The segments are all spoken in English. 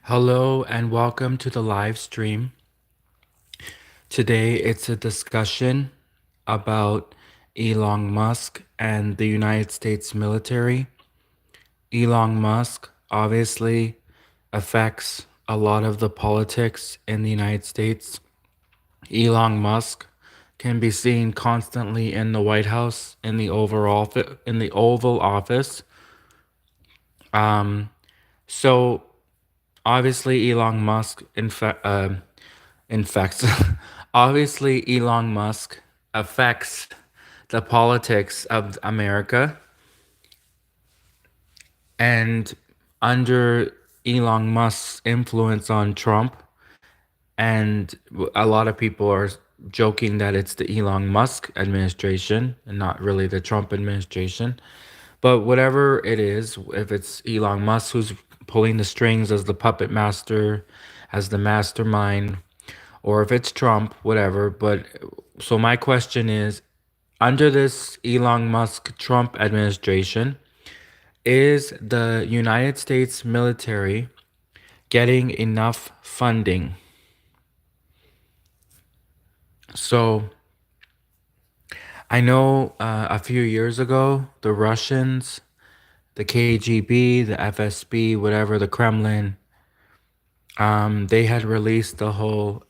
Hello and welcome to the live stream. Today it's a discussion about Elon Musk and the United States military. Elon Musk obviously affects a lot of the politics in the United States. Elon Musk can be seen constantly in the White House in the Oval Office. So obviously Elon Musk infects. Obviously, Elon Musk affects the politics of America, and under Elon Musk's influence on Trump, and a lot of people are joking that it's the Elon Musk administration and not really the Trump administration. But whatever it is, if it's Elon Musk who's pulling the strings as the puppet master, as the mastermind, or if it's Trump, whatever. But so my question is, under this Elon Musk Trump administration, is the United States military getting enough funding? So I know a few years ago, the Russians, the KGB, the FSB, whatever, the Kremlin, they had released the whole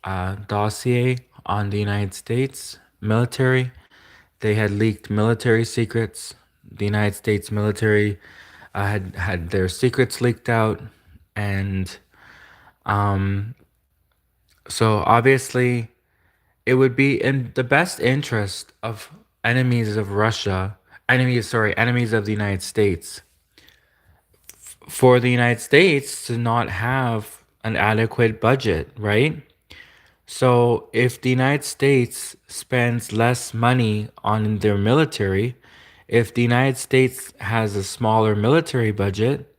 dossier on the United States military. They had leaked military secrets. The United States military had their secrets leaked out, and so obviously it would be in the best interest of enemies of Russia, enemies of the United States, for the United States to not have an adequate budget, right? So if the United States spends less money on their military, if the United States has a smaller military budget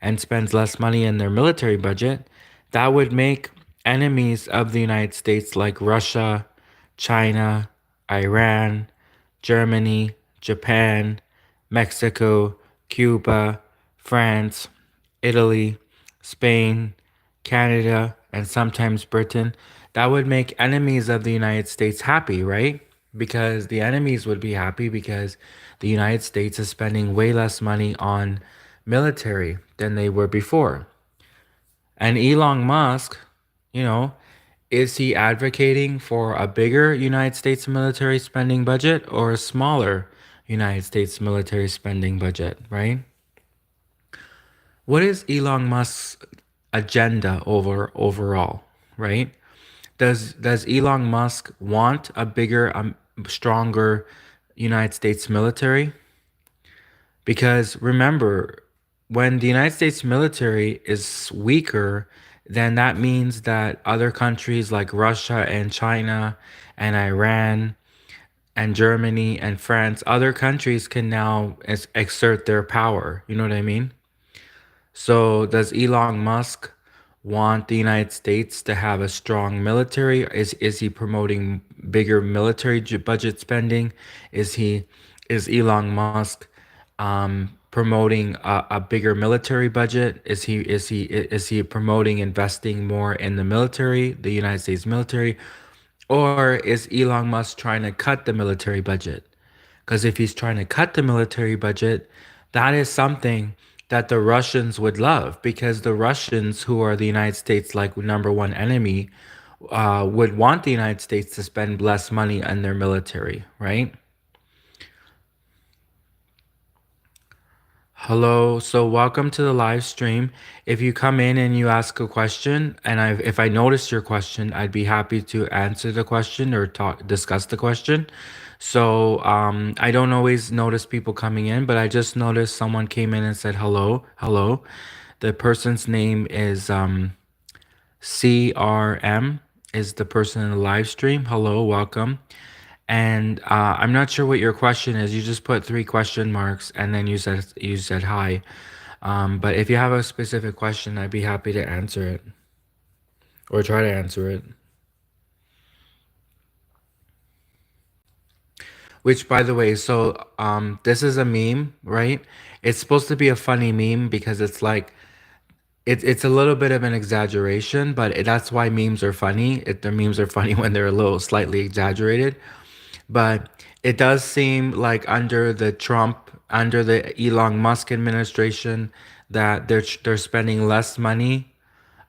and spends less money in their military budget, that would make enemies of the United States like Russia, China, Iran, Germany, Japan, Mexico, Cuba, France, Italy, Spain, Canada, and sometimes Britain, that would make enemies of the United States happy, right? Because the enemies would be happy because the United States is spending way less money on military than they were before. And Elon Musk, you know, is he advocating for a bigger United States military spending budget or a smaller United States military spending budget, right? What is Elon Musk's agenda overall, right? Does Elon Musk want a bigger, stronger United States military? Because remember, when the United States military is weaker, then that means that other countries like Russia and China and Iran and Germany and France, other countries can now exert their power. You know what I mean? So, does Elon Musk want the United States to have a strong military? Is he promoting bigger military budget spending? Is he is Elon Musk promoting a bigger military budget? Is he promoting investing more in the military, the United States military, or is Elon Musk trying to cut the military budget? Because if he's trying to cut the military budget, that is something that the Russians would love because the Russians, who are the United States like number one enemy, would want the United States to spend less money on their military, right? Hello, so welcome to the live stream. If you come in and you ask a question, and if I notice your question, I'd be happy to answer the question or discuss the question. So I don't always notice people coming in, but I just noticed someone came in and said hello, hello. The person's name is CRM is the person in the live stream. Hello, welcome. And I'm not sure what your question is. You just put three question marks and then you said hi. But if you have a specific question, I'd be happy to answer it or try to answer it. Which, by the way, so this is a meme, right? It's supposed to be a funny meme because it's like it's a little bit of an exaggeration, but that's why memes are funny. The memes are funny when they're a little slightly exaggerated. But it does seem like under the Elon Musk administration, that they're spending less money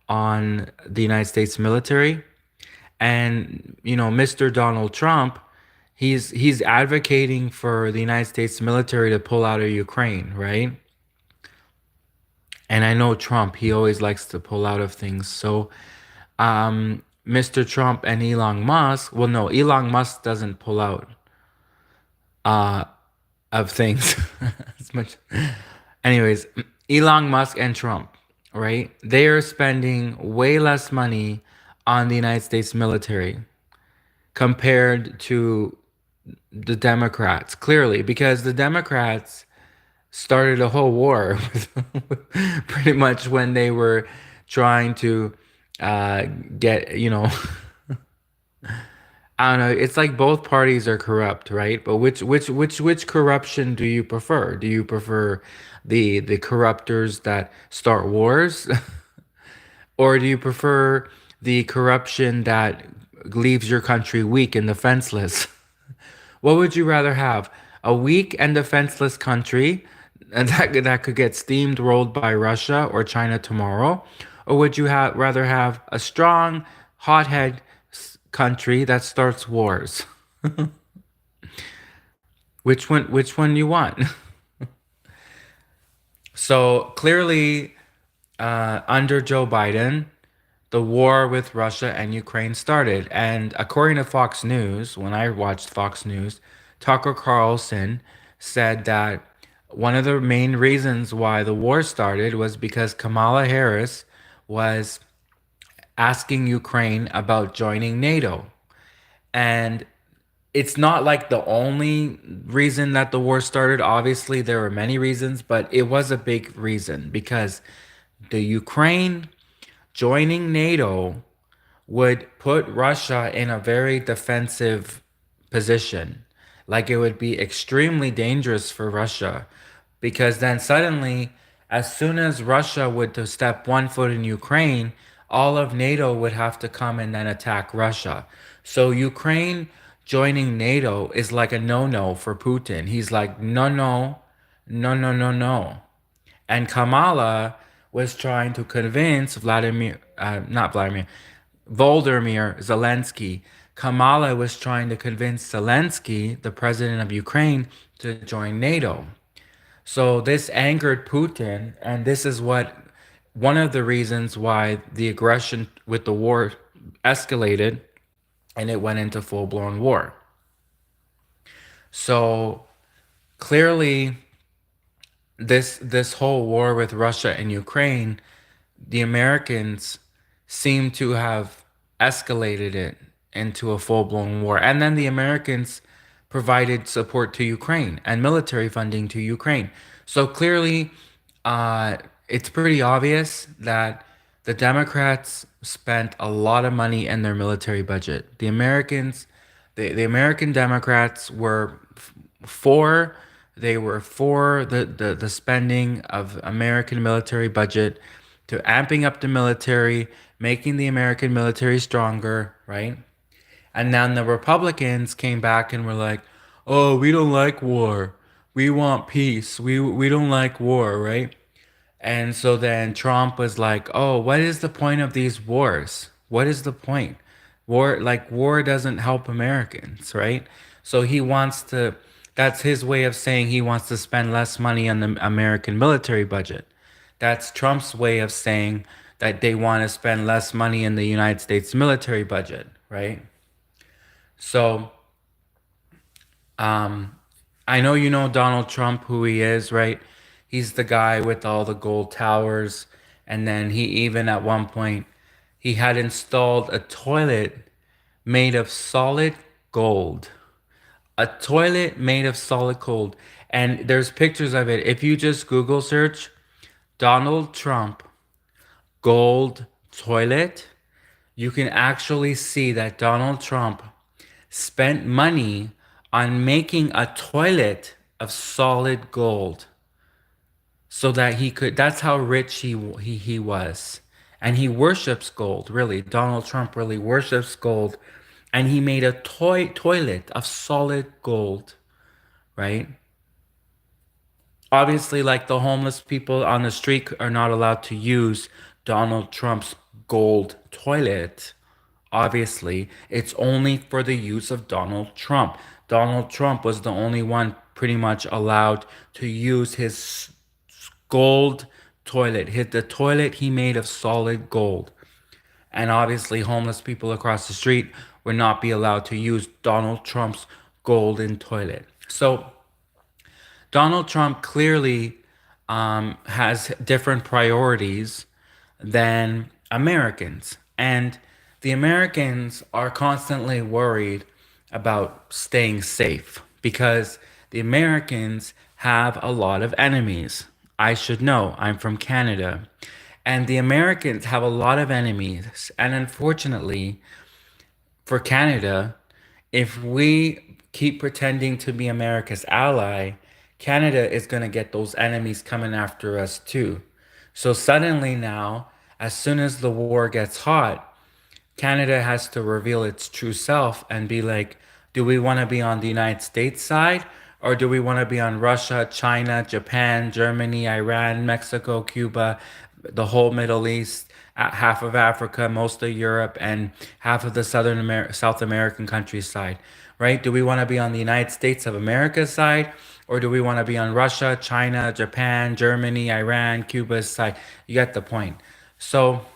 on the United States military. And Mr. Donald Trump, he's advocating for the United States military to pull out of Ukraine, right? And I know Trump, he always likes to pull out of things. So, Mr. Trump and Elon Musk, well, no, Elon Musk doesn't pull out of things as much. Anyways, Elon Musk and Trump, right? They are spending way less money on the United States military compared to the Democrats, clearly, because the Democrats started a whole war pretty much when they were trying to uh, get, I don't know. It's like both parties are corrupt, right? But which corruption do you prefer? Do you prefer the corruptors that start wars, or do you prefer the corruption that leaves your country weak and defenseless? What would you rather have? A weak and defenseless country and that could get steamrolled by Russia or China tomorrow? Or would you rather have a strong, hothead country that starts wars? Which one you want? So clearly, under Joe Biden, the war with Russia and Ukraine started. And according to Fox News, when I watched Fox News, Tucker Carlson said that one of the main reasons why the war started was because Kamala Harris was asking Ukraine about joining NATO. And it's not like the only reason that the war started. Obviously, there were many reasons, but it was a big reason because the Ukraine joining NATO would put Russia in a very defensive position. Like it would be extremely dangerous for Russia because then suddenly, as soon as Russia would to step one foot in Ukraine, all of NATO would have to come and then attack Russia. So Ukraine joining NATO is like a no-no for Putin. He's like, no, no, no, no, no, no. And Kamala was trying to convince not Vladimir, Volodymyr Zelensky. Kamala was trying to convince Zelensky, the president of Ukraine, to join NATO. So this angered Putin, and this is one of the reasons why the aggression with the war escalated and it went into full-blown war. So clearly this whole war with Russia and Ukraine, the Americans seem to have escalated it into a full-blown war. And then the Americans provided support to Ukraine and military funding to Ukraine. So clearly, uh, it's pretty obvious that the Democrats spent a lot of money in their military budget. The American Democrats were for they were for the spending of American military budget to amping up the military, making the American military stronger, right? And then the Republicans came back and were like, "Oh, we don't like war. We want peace. We don't like war, right?" And so then Trump was like, "Oh, what is the point of these wars? What is the point? War doesn't help Americans, right?" So he wants to that's his way of saying he wants to spend less money on the American military budget. That's Trump's way of saying that they want to spend less money in the United States military budget, right? So, um, I know you know Donald Trump, who he is, right? He's the guy with all the gold towers, and then he even at one point he had installed a toilet made of solid gold. A toilet made of solid gold. And there's pictures of it. If you just Google search Donald Trump gold toilet, you can actually see that Donald Trump spent money on making a toilet of solid gold. so that he could. That's how rich he was, and he worships gold. Really, Donald Trump really worships gold, and he made a toilet of solid gold, right? Obviously, like the homeless people on the street are not allowed to use Donald Trump's gold toilet. Obviously, it's only for the use of Donald Trump. Donald Trump was the only one pretty much allowed to use his gold toilet, the toilet he made of solid gold. And obviously, homeless people across the street would not be allowed to use Donald Trump's golden toilet. So Donald Trump clearly has different priorities than Americans. And the Americans are constantly worried about staying safe because the Americans have a lot of enemies. I should know, I'm from Canada. And the Americans have a lot of enemies. And unfortunately, for Canada, if we keep pretending to be America's ally, Canada is going to get those enemies coming after us too. So suddenly now, as soon as the war gets hot, Canada has to reveal its true self and be like, do we want to be on the United States side or do we want to be on Russia, China, Japan, Germany, Iran, Mexico, Cuba, the whole Middle East, half of Africa, most of Europe, and half of the South American countryside, right? Do we want to be on the United States of America's side or do we want to be on Russia, China, Japan, Germany, Iran, Cuba's side? You get the point. So,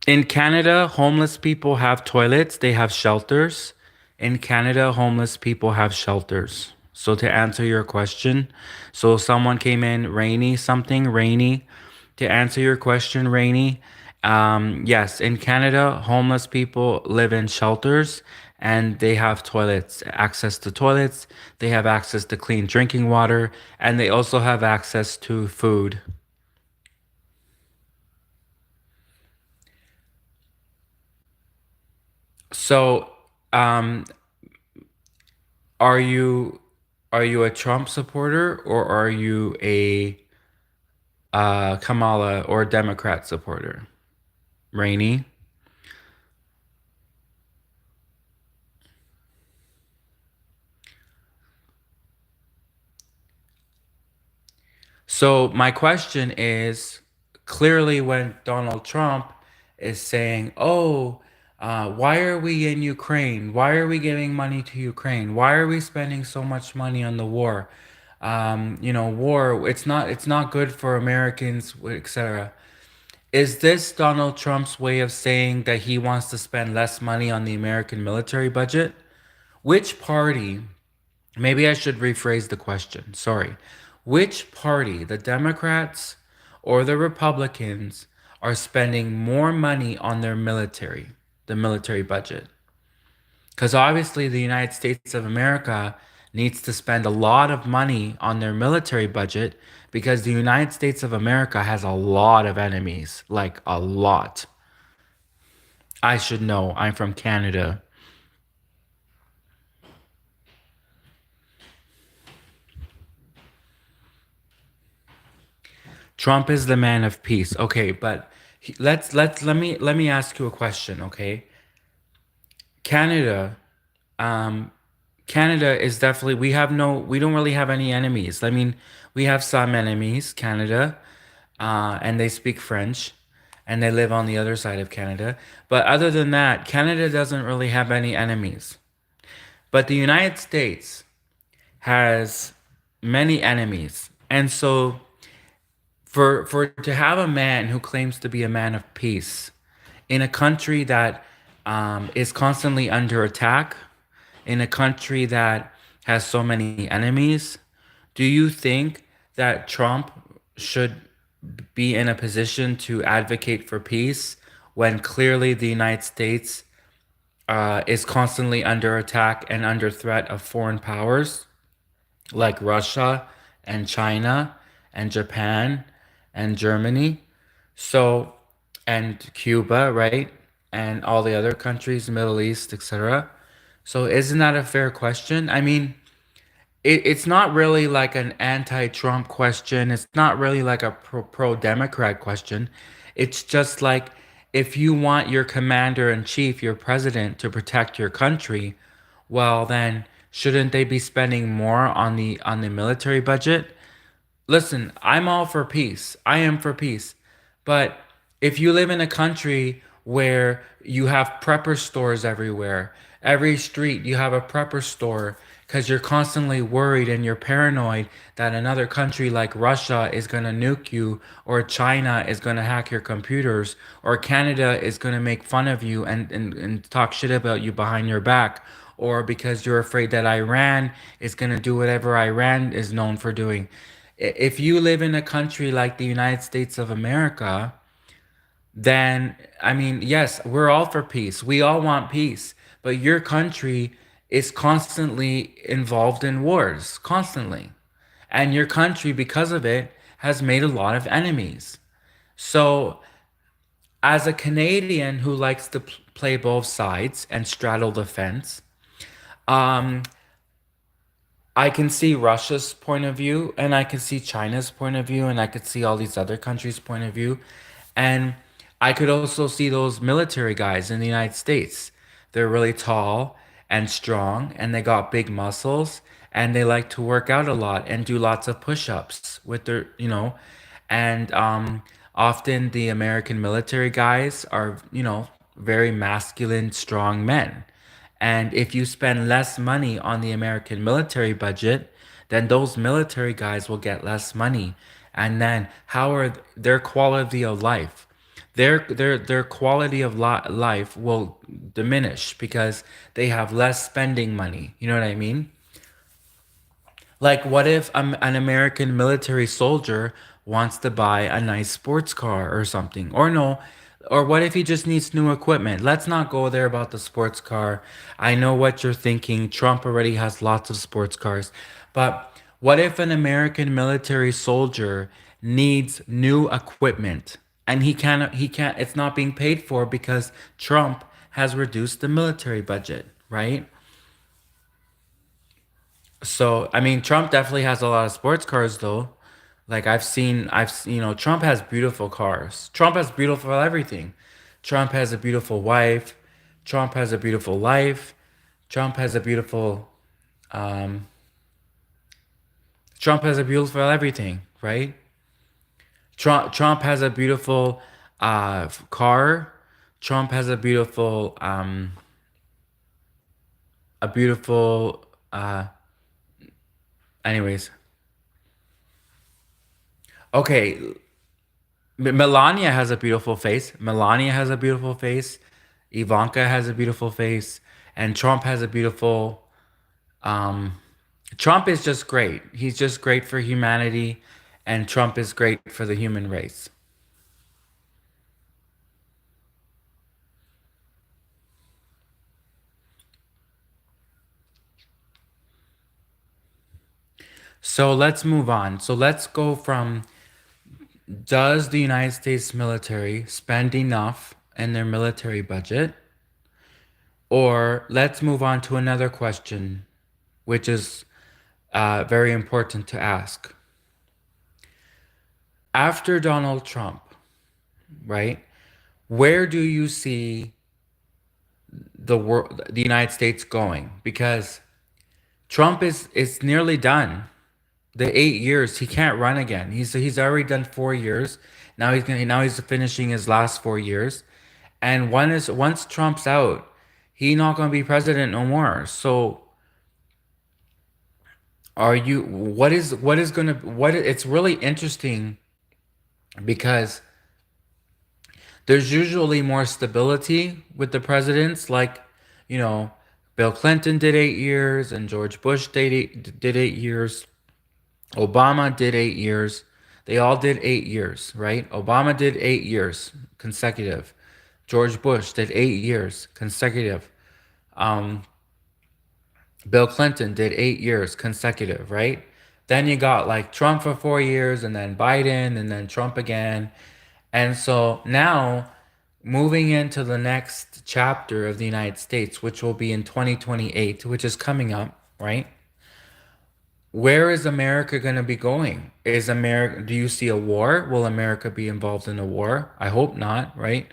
in Canada, homeless people have toilets, they have shelters. In Canada, homeless people have shelters. So to answer your question, so someone came in rainy, something rainy. To answer your question, rainy, yes, in Canada, homeless people live in shelters and they have toilets, access to toilets, they have access to clean drinking water, and they also have access to food. So, um, Are you are you a Trump supporter or are you a Kamala or Democrat supporter? Rainey. So my question is clearly when Donald Trump is saying, "Oh, why are we in Ukraine? Why are we giving money to Ukraine? Why are we spending so much money on the war? War. It's not good for Americans, etc." Is this Donald Trump's way of saying that he wants to spend less money on the American military budget? Which party, maybe I should rephrase the question, sorry. Which party, the Democrats or the Republicans, are spending more money on their military, the military budget? Because obviously the United States of America needs to spend a lot of money on their military budget because the United States of America has a lot of enemies, like a lot. I should know. I'm from Canada. Trump is the man of peace. Okay, but let me ask you a question, okay? Canada, um, Canada is definitely we don't really have any enemies. I mean, we have some enemies, Canada, and they speak French, and they live on the other side of Canada. But other than that, Canada doesn't really have any enemies. But the United States has many enemies, and so for to have a man who claims to be a man of peace in a country that is constantly under attack, in a country that has so many enemies, do you think that Trump should be in a position to advocate for peace when clearly the United States is constantly under attack and under threat of foreign powers like Russia and China and Japan and Germany? So and Cuba, right? And all the other countries, Middle East, etc. So isn't that a fair question? I mean, it's not really like an anti-Trump question. It's not really like a pro-Democrat question. It's just like if you want your commander in chief, your president, to protect your country, well then shouldn't they be spending more on the military budget? Listen, I'm all for peace. I am for peace. But if you live in a country where you have prepper stores everywhere, every street you have a prepper store because you're constantly worried and you're paranoid that another country like Russia is going to nuke you, or China is going to hack your computers, or Canada is going to make fun of you and talk shit about you behind your back, or because you're afraid that Iran is going to do whatever Iran is known for doing. If you live in a country like the United States of America, then I mean, yes, we're all for peace. We all want peace, but your country is constantly involved in wars, constantly. And your country, because of it, has made a lot of enemies. So, as a Canadian who likes to play both sides and straddle the fence, um, I can see Russia's point of view, and I can see China's point of view, and I could see all these other countries' point of view. And I could also see those military guys in the United States. They're really tall and strong, and they got big muscles, and they like to work out a lot and do lots of push-ups with their, and often the American military guys are, very masculine, strong men. And if you spend less money on the American military budget, then those military guys will get less money. And then how are their quality of life? Their quality of life will diminish because they have less spending money. You know what I mean? Like, what if an American military soldier wants to buy a nice sports car or something? Or no, or what if he just needs new equipment? Let's not go there about the sports car. I know what you're thinking. Trump already has lots of sports cars. But what if an American military soldier needs new equipment and he can't it's not being paid for because Trump has reduced the military budget, right? So, I mean, Trump definitely has a lot of sports cars, though. Like Trump has beautiful cars. Trump has beautiful everything. Trump has a beautiful wife. Trump has a beautiful life. Trump has a beautiful, um, Trump has a beautiful everything, right? Trump has a beautiful, car. Trump has a beautiful, anyways. Okay, Melania has a beautiful face. Melania has a beautiful face. Ivanka has a beautiful face, and Trump has a beautiful. Um, Trump is just great. He's just great for humanity, and Trump is great for the human race. So let's move on. So let's go from, does the United States military spend enough in their military budget? Or let's move on to another question, which is very important to ask. After Donald Trump, right? Where do you see the United States going? Because Trump is nearly done. The 8 years, he can't run again. He's already done 4 years. Now he's finishing his last 4 years. And once Trump's out, he not gonna be president no more. So what is gonna what it's really interesting because there's usually more stability with the presidents. Like, you know, Bill Clinton did 8 years, and George Bush did 8 years. Obama did 8 years. They all did 8 years, right? Obama did 8 years consecutive. George Bush did 8 years consecutive. Um, Bill Clinton did 8 years consecutive, right? Then you got like Trump for 4 years, and then Biden, and then Trump again. And so now moving into the next chapter of the United States, which will be in 2028, which is coming up, right? Where is America going to be going? Is America, do you see a war? Will America be involved in a war? I hope not, right?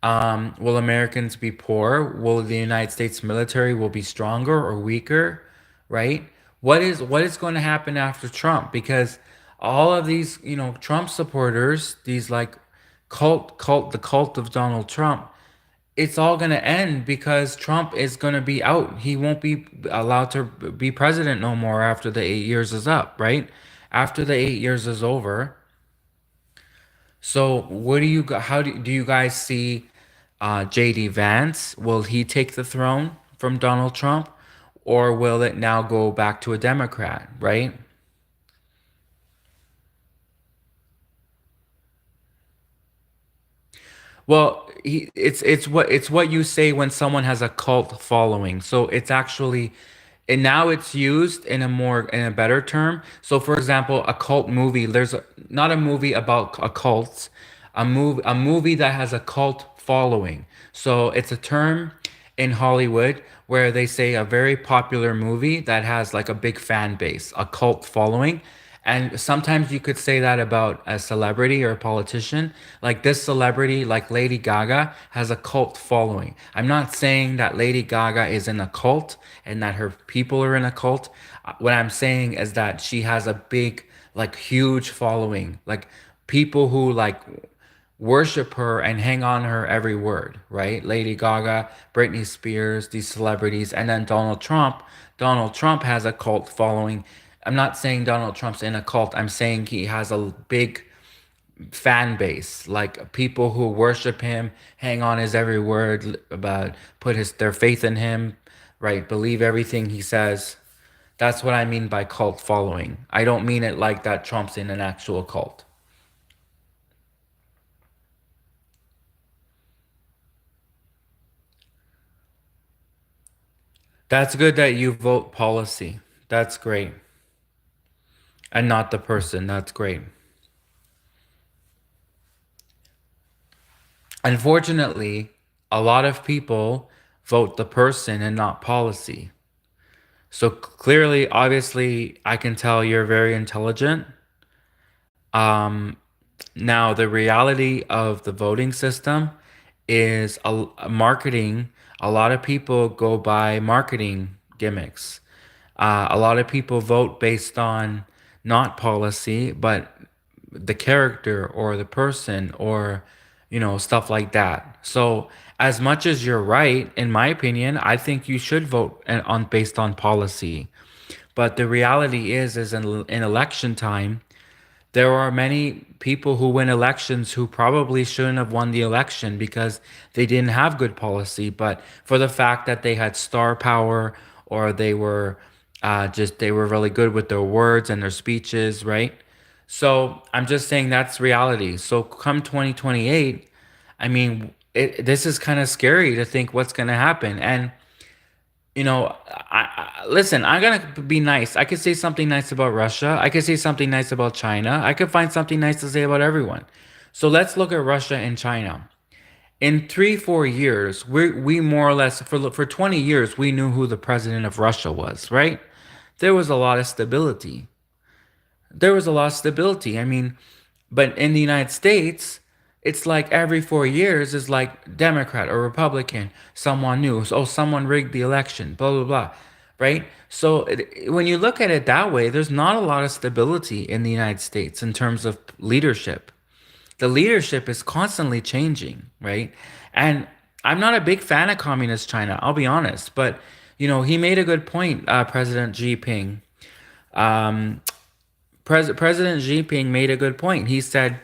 Will Americans be poor? Will the United States military will be stronger or weaker, right? What is going to happen after Trump? Because all of these, Trump supporters, these like the cult of Donald Trump, it's all going to end because Trump is going to be out. He won't be allowed to be president no more after the 8 years is up, right? After the 8 years is over. So, how do you guys see JD Vance? Will he take the throne from Donald Trump, or will it now go back to a Democrat, right? Well, it's what you say when someone has a cult following. So it's actually, and now it's used in a better term. So for example, a cult movie, not a movie about a cult, a movie that has a cult following. So it's a term in Hollywood where they say a very popular movie that has like a big fan base, a cult following. And sometimes you could say that about a celebrity or a politician. Like this celebrity, like Lady Gaga, has a cult following. I'm not saying that Lady Gaga is in a cult and that her people are in a cult. What I'm saying is that she has a big, like huge following. Like people who like worship her and hang on her every word, right? Lady Gaga, Britney Spears, these celebrities, and then Donald Trump. Donald Trump has a cult following. I'm not saying Donald Trump's in a cult. I'm saying he has a big fan base, like people who worship him, hang on his every word, about put his their faith in him, right? Believe everything he says. That's what I mean by cult following. I don't mean it like that Trump's in an actual cult. That's good that you vote policy. That's great. And not the person. That's great. Unfortunately, a lot of people vote the person and not policy. So clearly, obviously, I can tell you're very intelligent. Um, Now, the reality of the voting system is a marketing. A lot of people go by marketing gimmicks. A lot of people vote based on not policy, but the character or the person or, stuff like that. So, as much as you're right, in my opinion, I think you should vote on based on policy. But the reality is in election time, there are many people who win elections who probably shouldn't have won the election because they didn't have good policy, but for the fact that they had star power or they were really good with their words and their speeches, right? So I'm just saying that's reality. So come 2028, I mean, this is kind of scary to think what's going to happen. And listen, I'm gonna be nice. I could say something nice about Russia. I could say something nice about China. I could find something nice to say about everyone. So let's look at Russia and China. In 3, 4 years, we more or less for 20 years we knew who the president of Russia was, right? There was a lot of stability. There was a lot of stability. I mean, but in the United States, it's like every 4 years is like Democrat or Republican, someone new. So, oh, someone rigged the election, blah, blah, blah. Right? So when you look at it that way, there's not a lot of stability in the United States in terms of leadership. The leadership is constantly changing, right? And I'm not a big fan of communist China, I'll be honest. But, he made a good point, President Xi Jinping. Um, President Xi Jinping made a good point. He said,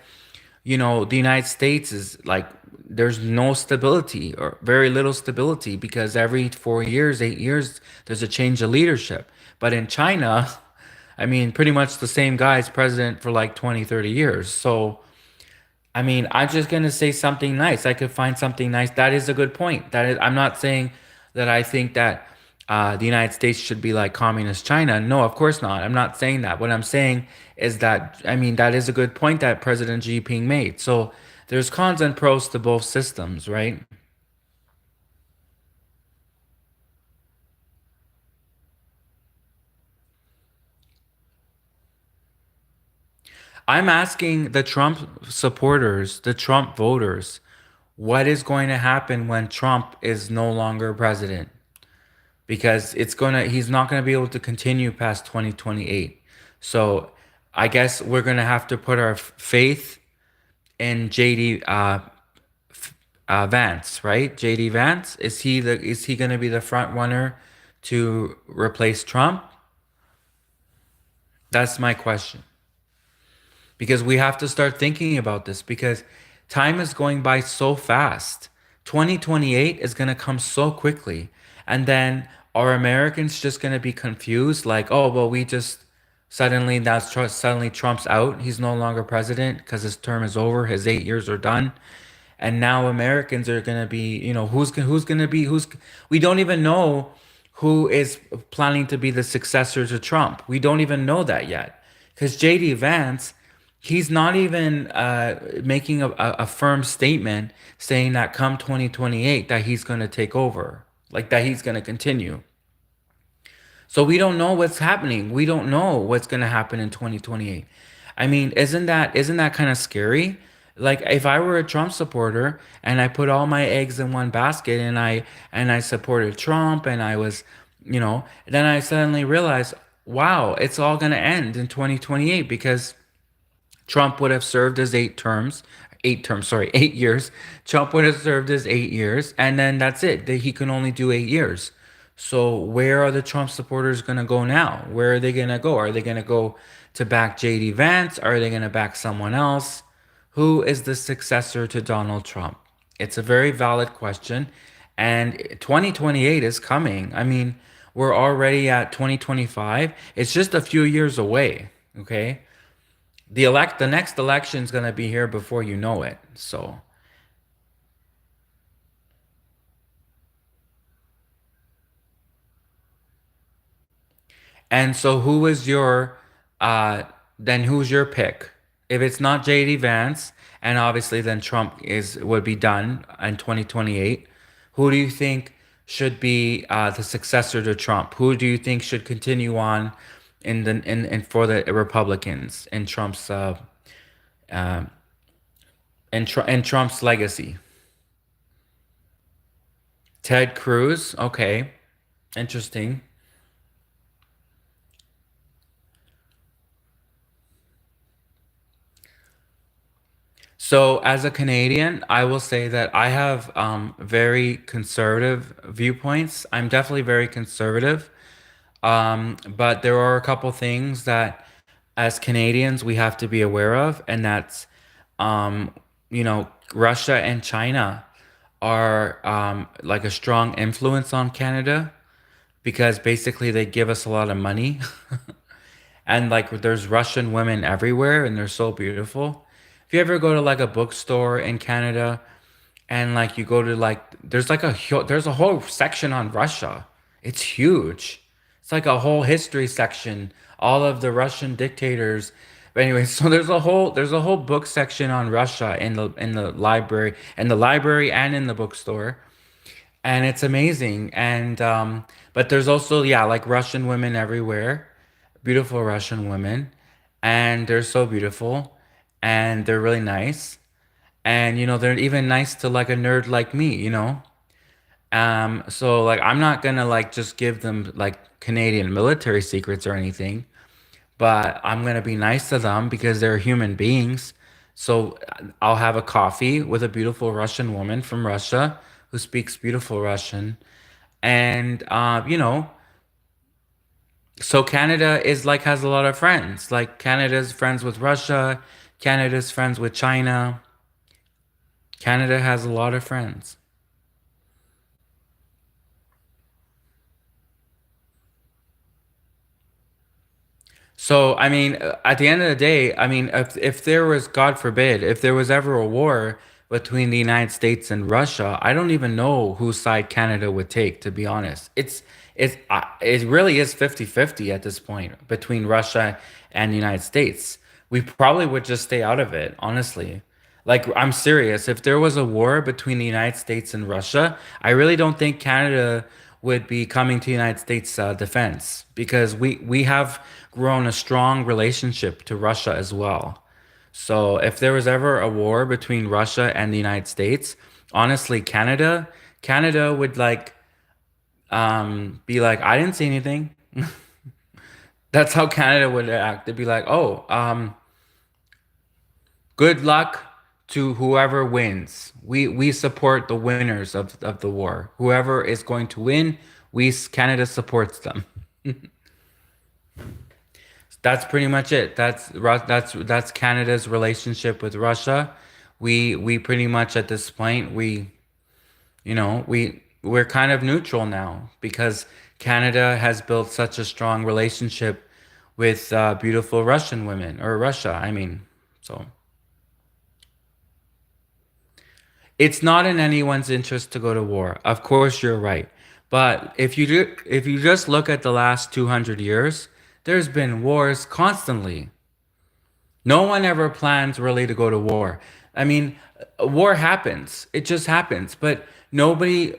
the United States is like there's no stability or very little stability because every 4 years, 8 years, there's a change of leadership. But in China, I mean, pretty much the same guy's president for like 20, 30 years. So I mean, I'm just gonna say something nice. I could find something nice. That is a good point. That is, I'm not saying that I think that the United States should be like communist China. No, of course not. I'm not saying that. What I'm saying is that I mean that is a good point that President Xi Jinping made. So there's cons and pros to both systems, right? I'm asking the Trump supporters, the Trump voters, what is going to happen when Trump is no longer president? Because he's not gonna be able to continue past 2028. So I guess we're gonna have to put our faith in JD Vance, right? JD Vance, is he gonna be the front runner to replace Trump? That's my question. Because we have to start thinking about this because time is going by so fast. 2028 is going to come so quickly. And then are Americans just going to be confused like, "Oh, well we just suddenly Trump's out. He's no longer president because his term is over. His 8 years are done." And now Americans are going to be, who's going to be who's we don't even know who is planning to be the successor to Trump. We don't even know that yet. Because JD Vance, he's not even making a firm statement saying that come 2028 that he's going to take over, like that he's going to continue. So we don't know what's happening. We don't know what's going to happen in 2028. I mean, isn't that kind of scary? Like if I were a Trump supporter and I put all my eggs in one basket and I supported Trump and I was, then I suddenly realized, wow, it's all going to end in 2028 because Trump would have served his 8 terms, sorry, 8 years. Trump would have served his 8 years, and then that's it. He can only do 8 years. So where are the Trump supporters going to go now? Where are they going to go? Are they going to go to back JD Vance? Are they going to back someone else? Who is the successor to Donald Trump? It's a very valid question, and 2028 is coming. I mean, we're already at 2025. It's just a few years away, okay? The next election is going to be here before you know it. So, and so who is your uh then who's your pick? If it's not JD Vance, and obviously then Trump is would be done in 2028, who do you think should be the successor to Trump? Who do you think should continue on in for the Republicans in Trump's in Trump's legacy? Ted Cruz, okay, interesting. So, as a Canadian, I will say that I have very conservative viewpoints. I'm definitely very conservative, but there are a couple things that, as Canadians, we have to be aware of, and that's, Russia and China are like a strong influence on Canada because basically they give us a lot of money. And like there's Russian women everywhere and they're so beautiful. If you ever go to like a bookstore in Canada and like you go to like there's a whole section on Russia. It's huge. It's like a whole history section, all of the Russian dictators. But anyway, so there's a whole book section on Russia in the library and in the bookstore, and it's amazing. And but there's also, yeah, like Russian women everywhere, beautiful Russian women, and they're so beautiful, and they're really nice, and they're even nice to like a nerd like me. So like I'm not gonna like just give them like Canadian military secrets or anything, but I'm gonna be nice to them because they're human beings. So I'll have a coffee with a beautiful Russian woman from Russia who speaks beautiful Russian. And so Canada is like has a lot of friends. Like Canada's friends with Russia, Canada's friends with China. Canada has a lot of friends. So, I mean, at the end of the day, I mean, if there was, God forbid, if there was ever a war between the United States and Russia, I don't even know whose side Canada would take, to be honest. It really is 50-50 at this point between Russia and the United States. We probably would just stay out of it, honestly. Like, I'm serious. If there was a war between the United States and Russia, I really don't think Canada would be coming to the United States defense because we have grown a strong relationship to Russia as well. So if there was ever a war between Russia and the United States, honestly, Canada would like be like, I didn't see anything. That's how Canada would act. They'd be like, oh, good luck to whoever wins. We support the winners of the war. Whoever is going to win, Canada supports them. That's pretty much it. That's Canada's relationship with Russia. We pretty much at this point we're kind of neutral now because Canada has built such a strong relationship with beautiful Russian women or Russia. I mean, so. It's not in anyone's interest to go to war. Of course, you're right. But if you just look at the last 200 years, there's been wars constantly. No one ever plans really to go to war. I mean, war happens. It just happens. But nobody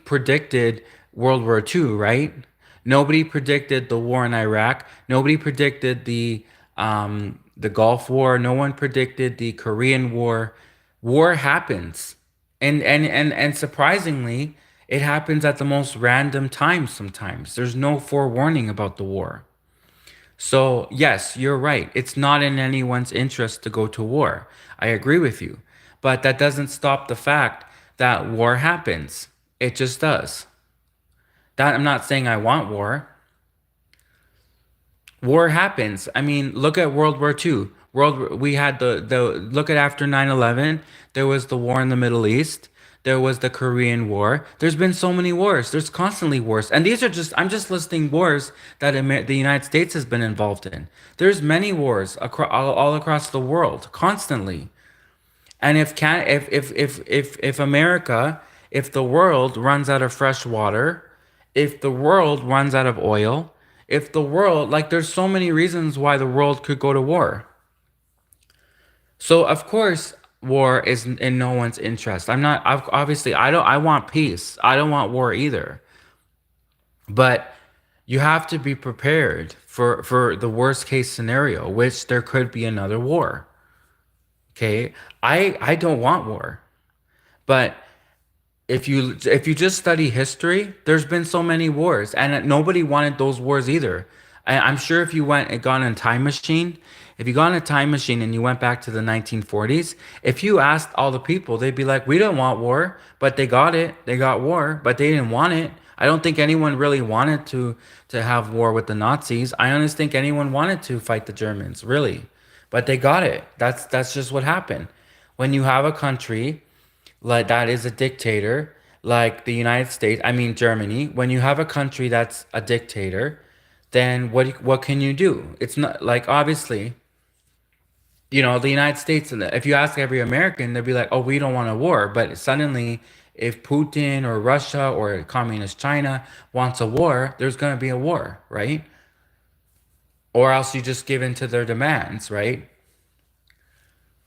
predicted World War II, right? Nobody predicted the war in Iraq. Nobody predicted the Gulf War. No one predicted the Korean War. War happens, and surprisingly, it happens at the most random times. Sometimes there's no forewarning about the war. So yes, you're right. It's not in anyone's interest to go to war. I agree with you, but that doesn't stop the fact that war happens. It just does. That I'm not saying I want war. War happens. I mean, look at World War II. We had the look at after 9/11. There was the war in the Middle East. There was the Korean War. There's been so many wars. There's constantly wars. And these are just I'm just listing wars that the United States has been involved in. There's many wars all across the world constantly. And if America, if the world runs out of fresh water, if the world runs out of oil, if the world like there's so many reasons why the world could go to war. So of course war is in no one's interest. Obviously I want peace. I don't want war either. But you have to be prepared for the worst case scenario, which there could be another war. Okay? I don't want war. But if you just study history, there's been so many wars, and nobody wanted those wars either. I'm sure if you went and got in a time machine, if you got in a time machine and you went back to the 1940s, if you asked all the people, they'd be like, "We don't want war," but they got it. They got war, but they didn't want it. I don't think anyone really wanted to have war with the Nazis. I honestly think anyone wanted to fight the Germans, really, but they got it. That's just what happened. When you have a country like that is a dictator, like the United States, I mean Germany, when you have a country that's a dictator, then what can you do? It's not like obviously, the United States, and if you ask every American, they'll be like, "Oh, we don't want a war." But suddenly, if Putin or Russia or communist China wants a war, there's going to be a war, right? Or else you just give in to their demands, right?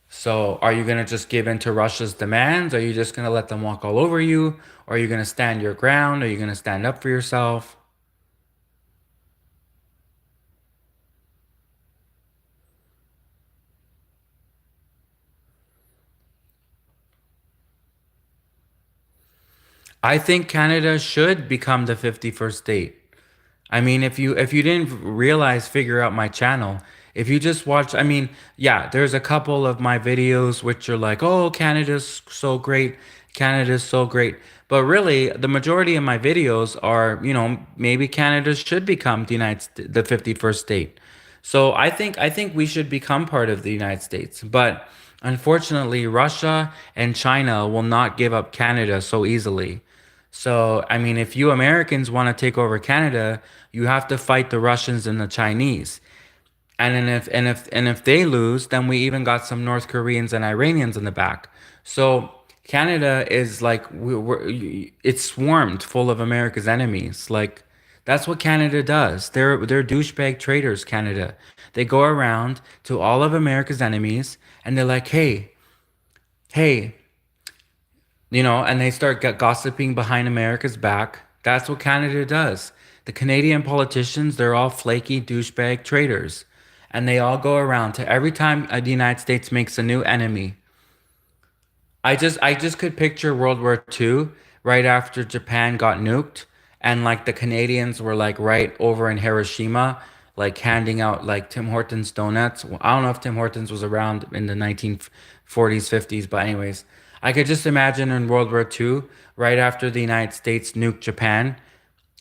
So are you going to just give in to Russia's demands? Are you just going to let them walk all over you? Or are you going to stand your ground? Are you going to stand up for yourself? I think Canada should become the 51st state. I mean, if you didn't realize, figure out my channel. If you just watch, I mean, yeah, there's a couple of my videos which are like, "Oh, Canada's so great. Canada's so great." But really, the majority of my videos are, maybe Canada should become the 51st state. So I think we should become part of the United States. But unfortunately, Russia and China will not give up Canada so easily. So, I mean, if you Americans want to take over Canada, you have to fight the Russians and the Chinese. And then if they lose, then we even got some North Koreans and Iranians in the back. So Canada is like it's swarmed full of America's enemies. Like That's what Canada does. They're douchebag traitors, Canada. They go around to all of America's enemies and they're like, hey, and they start gossiping behind America's back. That's what Canada does. The Canadian politicians, they're all flaky douchebag traitors. And they all go around to every time the United States makes a new enemy. I just could picture World War II right after Japan got nuked and like the Canadians were like right over in Hiroshima, like handing out like Tim Hortons donuts. Well, I don't know if Tim Hortons was around in the 1940s, 50s, but anyways, I could just imagine in World War II, right after the United States nuked Japan,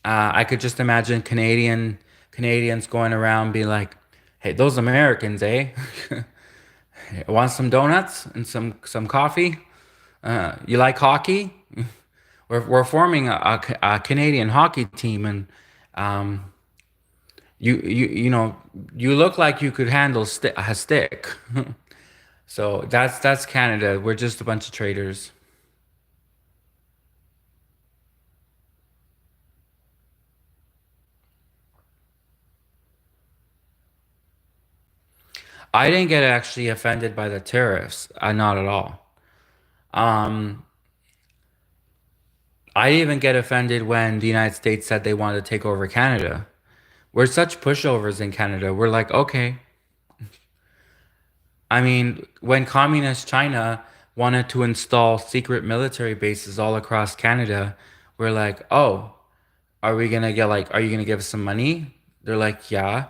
I could just imagine Canadians going around being like, "Hey, those Americans, eh? Want some donuts and some coffee? You like hockey? We're forming a Canadian hockey team, and um, you look like you could handle a stick. So that's Canada. We're just a bunch of traders. I didn't get actually offended by the tariffs. Not at all. Um, I didn't even get offended when the United States said they wanted to take over Canada. We're such pushovers in Canada. We're like, okay. I mean, when communist China wanted to install secret military bases all across Canada, we're like, oh, are you gonna give us some money? They're like, yeah.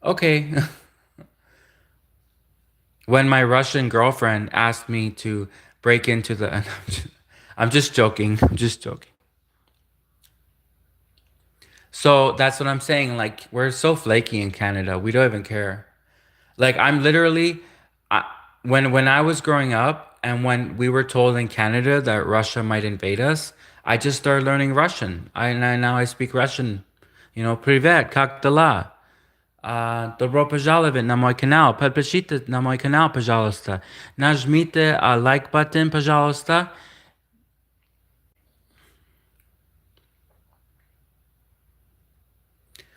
Okay. When my Russian girlfriend asked me to break into the, I'm just joking. I'm just joking. So that's what I'm saying. Like, we're so flaky in Canada. We don't even care. Like, I'm literally, I, when I was growing up and when we were told in Canada that Russia might invade us, I just started learning Russian. Now I speak Russian. Привет, как дела? Добро пожаловать на мой канал. Подпишитесь на мой канал, пожалуйста. Нажмите лайк button, пожалуйста.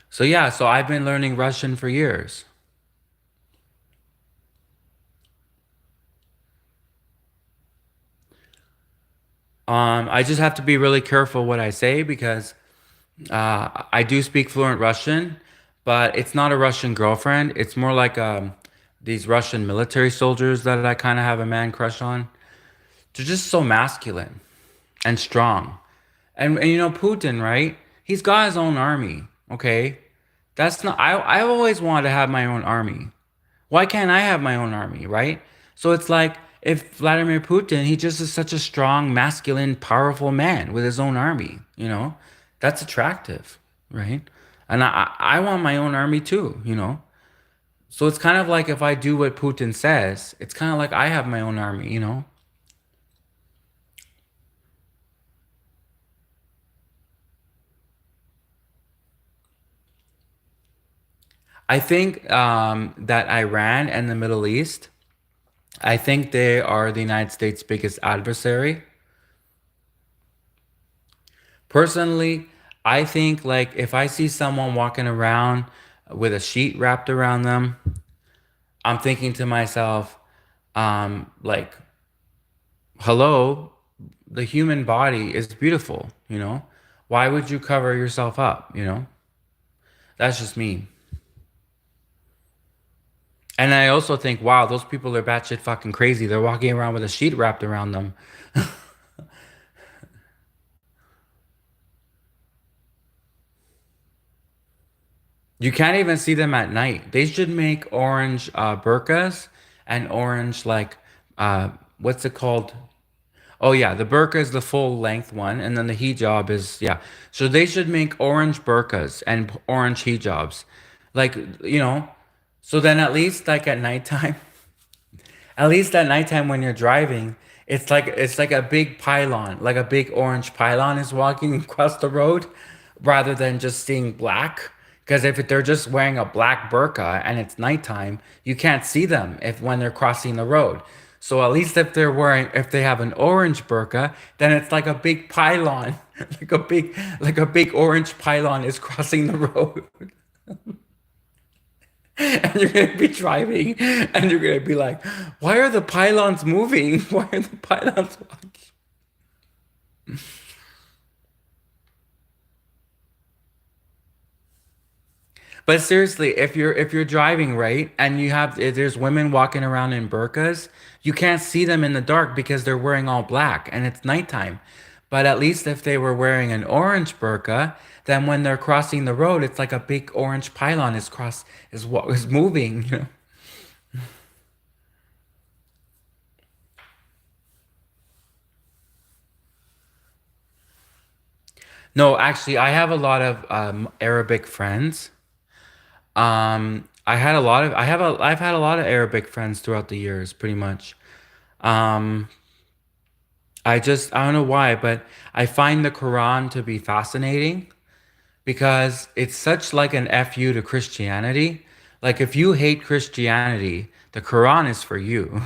So yeah, so I've been learning Russian for years. I just have to be really careful what I say because I do speak fluent Russian, but it's not a Russian girlfriend. It's more like these Russian military soldiers that I kind of have a man crush on. They're just so masculine and strong. And Putin, right? He's got his own army. Okay, that's not. I've always wanted to have my own army. Why can't I have my own army, right? So it's like if Vladimir Putin, he just is such a strong, masculine, powerful man with his own army. That's attractive, right? And I want my own army too. So it's kind of like if I do what Putin says, it's kind of like I have my own army. I think that Iran and the Middle East, I think they are the United States' biggest adversary. Personally, I think like if I see someone walking around with a sheet wrapped around them, I'm thinking to myself, like, hello, the human body is beautiful. Why would you cover yourself up? That's just me. And I also think, wow, those people are batshit fucking crazy. They're walking around with a sheet wrapped around them. You can't even see them at night. They should make orange burqas and orange like what's it called? Oh yeah, the burqa is the full length one, and then the hijab is yeah. So they should make orange burqas and orange hijabs, like you know. So then at least like at nighttime, at least at nighttime when you're driving, it's like a big pylon, like a big orange pylon is walking across the road, rather than just seeing black. Because if they're just wearing a black burqa and it's nighttime, you can't see them if when they're crossing the road. So at least if they're wearing, if they have an orange burqa, then it's like a big pylon, like a big orange pylon is crossing the road, and you're gonna be driving, and you're gonna be like, why are the pylons moving? Why are the pylons walking? But seriously, if you're driving, right, and you have if there's women walking around in burqas, you can't see them in the dark because they're wearing all black and it's nighttime. But at least if they were wearing an orange burqa, then when they're crossing the road, it's like a big orange pylon is what is moving, you know. No, actually, I have a lot of Arabic friends. I've had a lot of Arabic friends throughout the years, pretty much. Um, I don't know why, but I find the Quran to be fascinating because it's such like an FU to Christianity. Like if you hate Christianity, the Quran is for you.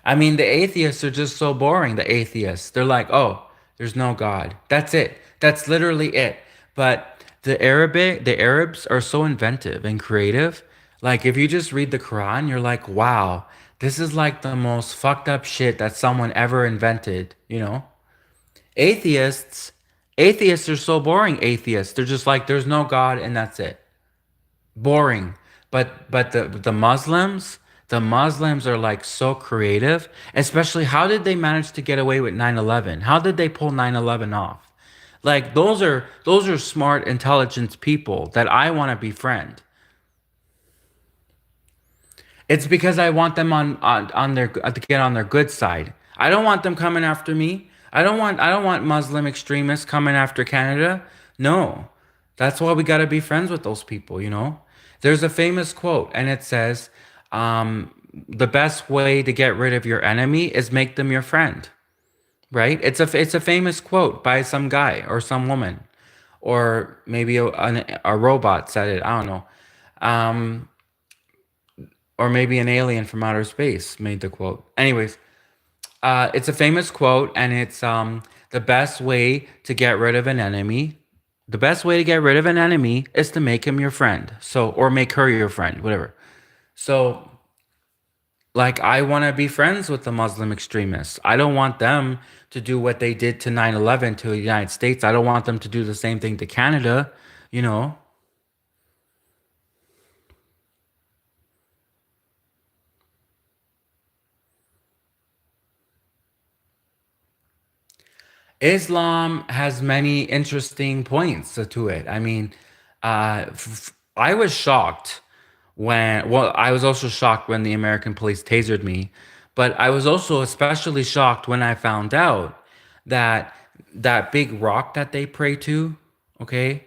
I mean, the atheists are just so boring, the atheists. They're like, "Oh, there's no God." That's it. That's literally it. But the Arabs are so inventive and creative. Like if you just read the Quran, you're like, "Wow, this is like the most fucked up shit that someone ever invented," you know? Atheists, atheists are so boring. Atheists, they're just like, there's no God and that's it. Boring. But the Muslims are like so creative. Especially, how did they manage to get away with 9/11? How did they pull 9/11 off? Like those are smart, intelligent people that I want to befriend. It's because I want them on their to get on their good side. I don't want them coming after me. I don't want Muslim extremists coming after Canada. No. That's why we got to be friends with those people, you know? There's a famous quote and it says, the best way to get rid of your enemy is make them your friend, right? It's a famous quote by some guy or some woman or maybe a robot said it. I don't know. Um, or maybe an alien from outer space made the quote. Anyways, it's a famous quote, and it's the best way to get rid of an enemy. The best way to get rid of an enemy is to make him your friend. So, or make her your friend, whatever. So, like, I want to be friends with the Muslim extremists. I don't want them to do what they did to 9/11 to the United States. I don't want them to do the same thing to Canada, you know. Islam has many interesting points to it. I mean, I was shocked I was also shocked when the American police tasered me, but I was also especially shocked when I found out that that big rock that they pray to, okay,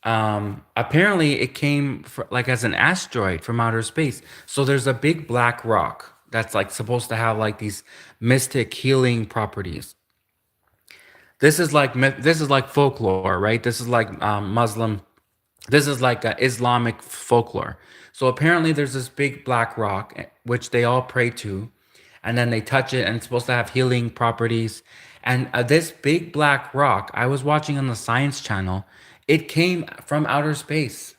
apparently it came like as an asteroid from outer space. So there's a big black rock that's like supposed to have like these mystic healing properties. This is like folklore, right? This is like Muslim. This is like Islamic folklore. So apparently, there's this big black rock which they all pray to, and then they touch it, and it's supposed to have healing properties. And this big black rock, I was watching on the Science Channel. It came from outer space.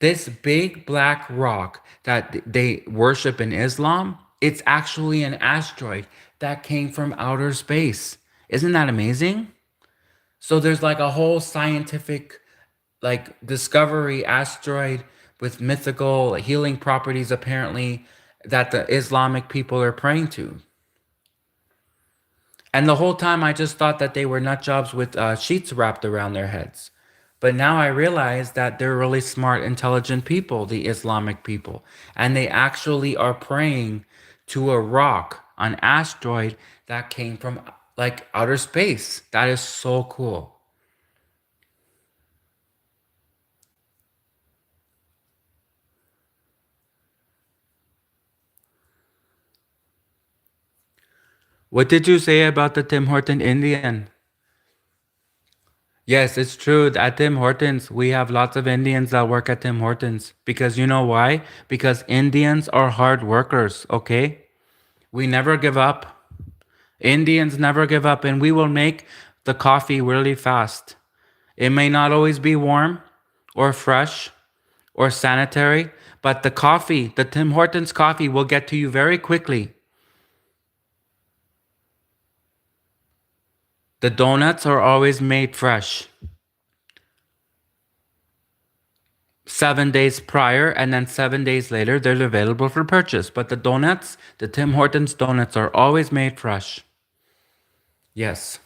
This big black rock that they worship in Islam, it's actually an asteroid that came from outer space. Isn't that amazing? So there's like a whole scientific like discovery asteroid with mythical healing properties apparently that the Islamic people are praying to. And the whole time I just thought that they were nut jobs with sheets wrapped around their heads. But now I realize that they're really smart, intelligent people, the Islamic people. And they actually are praying to a rock, an asteroid that came from like outer space. That is so cool. What did you say about the Tim Horton Indian? Yes, it's true. At Tim Hortons, we have lots of Indians that work at Tim Hortons because you know why? Because Indians are hard workers, okay? We never give up. Indians never give up, and we will make the coffee really fast. It may not always be warm or fresh or sanitary, but the coffee, the Tim Hortons coffee, will get to you very quickly. The donuts are always made fresh 7 days prior, and then 7 days later, they're available for purchase. But the donuts, the Tim Hortons donuts, are always made fresh. Yes.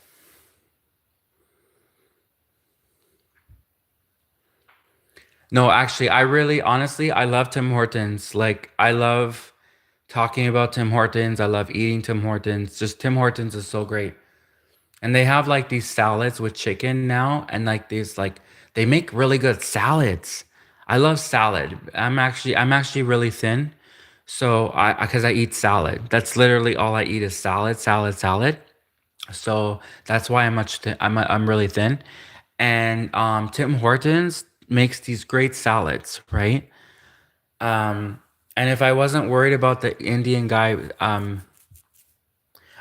No, actually, I really, honestly, I love Tim Hortons. Like, I love talking about Tim Hortons. I love eating Tim Hortons. Just Tim Hortons is so great. And they have like these salads with chicken now, and like these like they make really good salads. I love salad. I'm actually really thin, so I because I eat salad. That's literally all I eat is salad, salad, salad. So that's why I'm really thin. And Tim Hortons makes these great salads, right? Um, and if I wasn't worried about the Indian guy,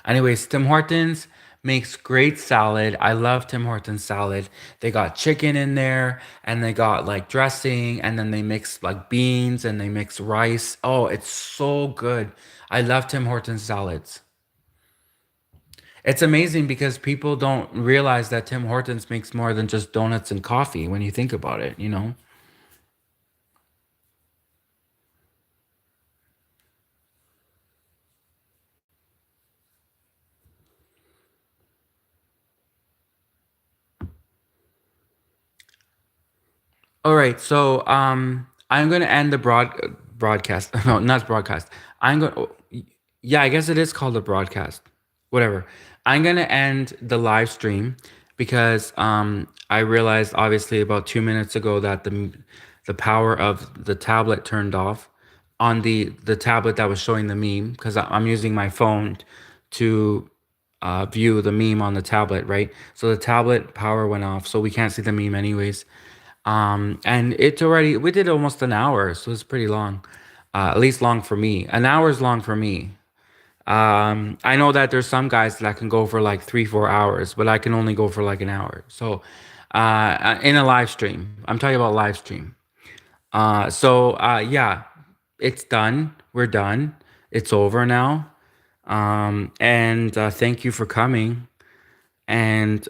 anyways, Tim Hortons makes great salad. I love Tim Hortons salad. They got chicken in there and they got like dressing and then they mix like beans and they mix rice. Oh, it's so good. I love Tim Hortons salads. It's amazing because people don't realize that Tim Hortons makes more than just donuts and coffee when you think about it, you know? All right, so I'm gonna end the broadcast. No, not broadcast. I'm going. Yeah, I guess it is called a broadcast. Whatever. I'm gonna end the live stream because I realized obviously about 2 minutes ago that the power of the tablet turned off on the tablet that was showing the meme because I'm using my phone to view the meme on the tablet, right? So the tablet power went off, so we can't see the meme anyways. And we did almost an hour, so it's pretty long. At least long for me. An hour is long for me. I know that there's some guys that can go for like 3, 4 hours, but I can only go for like an hour. So, in a live stream, I'm talking about live stream. Yeah, it's done. We're done. It's over now. And thank you for coming. And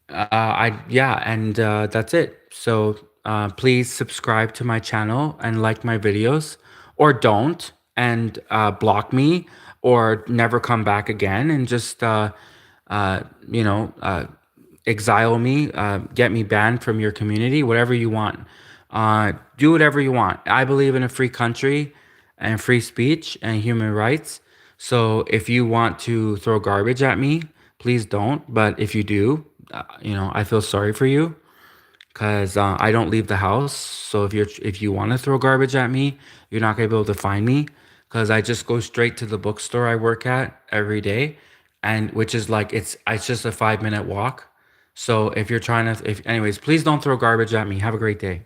and that's it. So please subscribe to my channel and like my videos, or don't, and block me, or never come back again, and just uh, you know, exile me, get me banned from your community, whatever you want. Do whatever you want. I believe in a free country and free speech and human rights. So if you want to throw garbage at me, please don't. But if you do, I feel sorry for you because I don't leave the house. So if you want to throw garbage at me, you're not gonna be able to find me because I just go straight to the bookstore I work at every day, and which is like it's just a 5 minute walk. So if you're trying to, if anyways, please don't throw garbage at me. Have a great day.